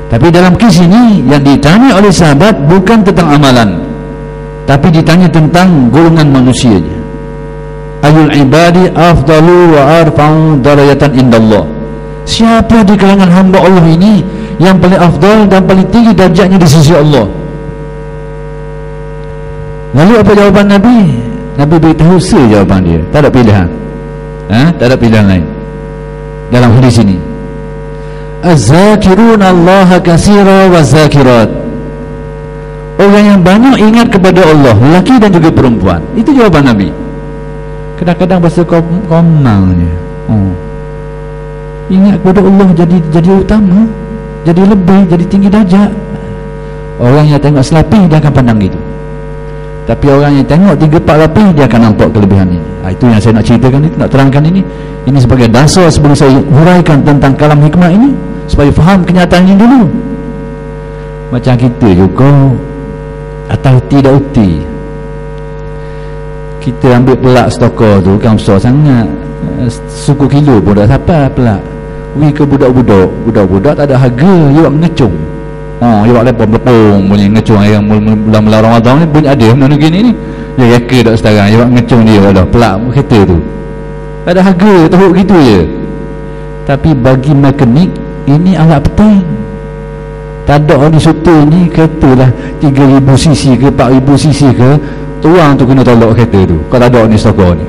Tapi dalam kisah ini yang ditanya oleh sahabat bukan tentang amalan, tapi ditanya tentang golongan manusianya. Ayul ibadi afdalu wa arfa'u darajatan indallah. Siapa di kalangan hamba Allah ini yang paling afdal dan paling tinggi darjatnya di sisi Allah? Lalu apa jawaban Nabi? Nabi beritahu jawaban dia, tak ada pilihan. Tak ada pilihan lain dalam hadis ini. Az-zakirun Allah katsira wa zakirat. Orang yang banyak ingat kepada Allah, lelaki dan juga perempuan. Itu jawaban Nabi. Kadang-kadang bahasa komangnya, ingat kepada Allah jadi utama, jadi lebih, jadi tinggi darjat. Orang yang tengok selapih dia akan pandang gitu. Tapi orang yang tengok 3-4 lapis dia akan nampak kelebihan ini. Itu yang saya nak ceritakan ini, nak terangkan ini. Ini sebagai dasar sebelum saya huraikan tentang kalam hikmah ini, supaya faham kenyataan ini dulu. Macam kita juga atau tidak uti, kita ambil pelak stokor tu kan besar sangat, suku kilo pun dah sampai pelak. Wi ke budak-budak tak ada harga, dia buat mengecung. Dia buat lepong bunyi ngecung yang bulan Ramadan ni bunyi ada mana gini ni. Dia reka tak sekarang, dia buat ngecung dia dah pelak kereta tu. Tak ada harga, teruk gitu je. Tapi bagi mekanik ini alat penting. Tak ada orang soto ni kereta lah 3000 cc ke 4000 cc ke, tuang tu kena tolak kereta tu kalau ada ni stokor ni.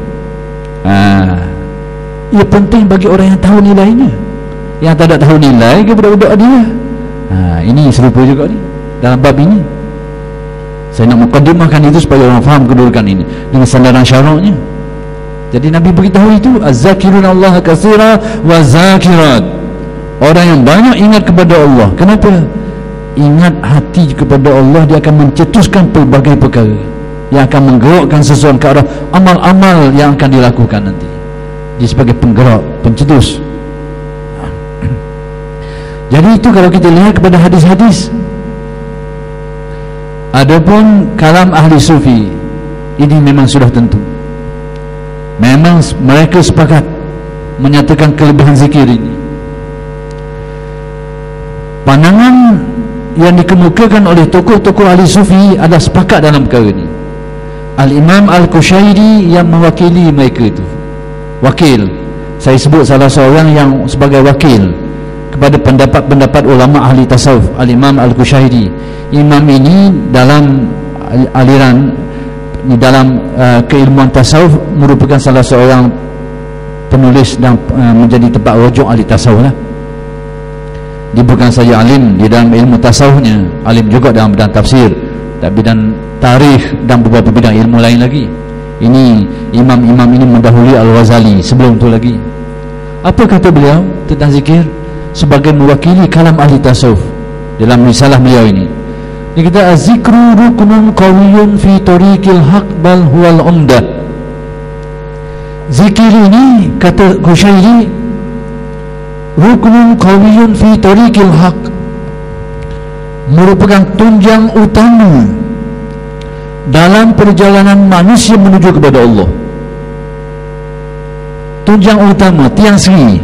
Ia penting bagi orang yang tahu nilainya. Yang tak ada tahu nilai ke budak-budak dia. Ini serupa juga ni dalam bab ini. Saya nak mukadimahkan itu supaya orang faham kedudukan ini dengan sandaran syaraknya. Jadi Nabi beritahu itu, az-zakirun Allah katsira wa zakirat. Orang yang banyak ingat kepada Allah. Kenapa? Ingat hati kepada Allah, dia akan mencetuskan pelbagai perkara yang akan menggerakkan seseorang ke arah amal-amal yang akan dilakukan nanti. Dia sebagai penggerak, pencetus. Jadi itu kalau kita lihat kepada hadis-hadis. Adapun kalam ahli sufi, ini memang sudah tentu. Memang mereka sepakat menyatakan kelebihan zikir ini. Pandangan yang dikemukakan oleh tokoh-tokoh ahli sufi adalah sepakat dalam perkara ini. Al-Imam Al-Qushairi yang mewakili mereka itu, wakil. Saya sebut salah seorang yang sebagai wakil kepada pendapat-pendapat ulama ahli tasawuf, Al-Imam Al-Qushairi. Imam ini dalam aliran, dalam keilmuan tasawuf merupakan salah seorang penulis dan menjadi tempat rujuk ahli tasawuf lah. Dia bukan saja alim di dalam ilmu tasawufnya, alim juga dalam bidang tafsir, dan bidang tarikh dan beberapa bidang ilmu lain lagi. Ini imam-imam ini mendahului Al-Ghazali sebelum itu lagi. Apa kata beliau tentang zikir sebagai mewakili kalam ahli tasawuf dalam risalah beliau ini? Dia kata, az-zikru ruknun qawiyyun fi tariqil haq bal huwal umdah. Zikir ini, kata Qushairi, ruknun qawiyyun fi tariqil haq, merupakan tunjang utama dalam perjalanan manusia menuju kepada Allah. Tunjang utama, tiang seri,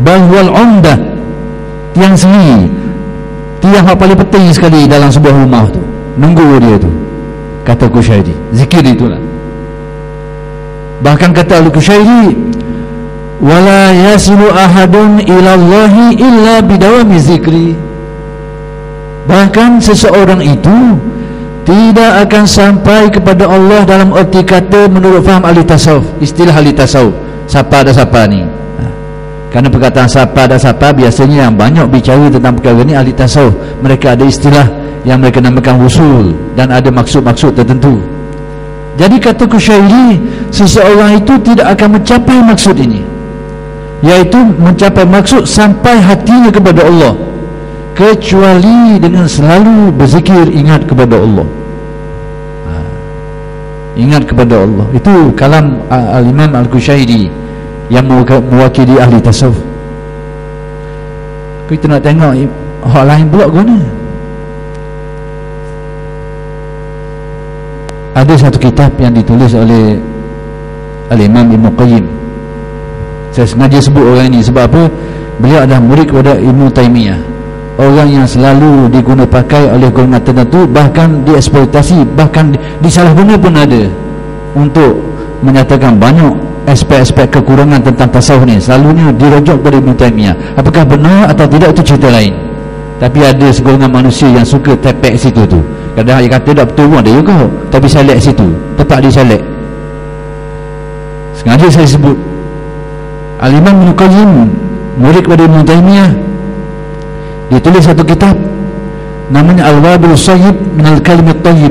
bal huwal umdah, tiang seri, tiang yang paling penting sekali dalam sebuah rumah tu, nunggu dia tu, kata Qushairi. Zikir itulah. Bahkan kata Al-Qushairi, wala yasilu ahadun ilallahi illa bidawami zikri. Bahkan seseorang itu tidak akan sampai kepada Allah dalam erti kata menurut faham ahli tasawuf, istilah ahli tasawuf, siapa ada siapa ni. Karena perkataan siapa ada siapa biasanya yang banyak bicara tentang perkara ni ahli tasawuf. Mereka ada istilah yang mereka namakan wusul dan ada maksud-maksud tertentu. Jadi kata Qushairi, seseorang itu tidak akan mencapai maksud ini, iaitu mencapai maksud sampai hatinya kepada Allah, kecuali dengan selalu berzikir, ingat kepada Allah. Ingat kepada Allah. Itu kalam Al-Imam Al-Qushairi yang mewakili ahli tasawuf. Kita nak tengok hal lain pula ke mana? Ada satu kitab yang ditulis oleh Al-Imam Ibn Qayyim. Saya sengaja sebut orang ini sebab apa? Beliau adalah murid kepada Ibn Taymiyah. orang yang selalu diguna pakai oleh golongan tertentu, bahkan dieksploitasi, bahkan disalahguna pun ada untuk menyatakan banyak aspek-aspek kekurangan tentang tasawuf ni. Selalunya dirujuk kepada Ibn Taymiyah. Apakah benar atau tidak itu cerita lain, tapi ada segolongan manusia yang suka tepek situ tu. Kadang-kadang dia kata tak betul pun ada juga, tapi select situ, tetap dia select. Sengaja saya sebut Al-Imam Ibn Qayyim, murid kepada Ibn Taymiyah, dia tulis satu kitab namanya Al-Wabil Sayyib Minal Kalimit Tayyib.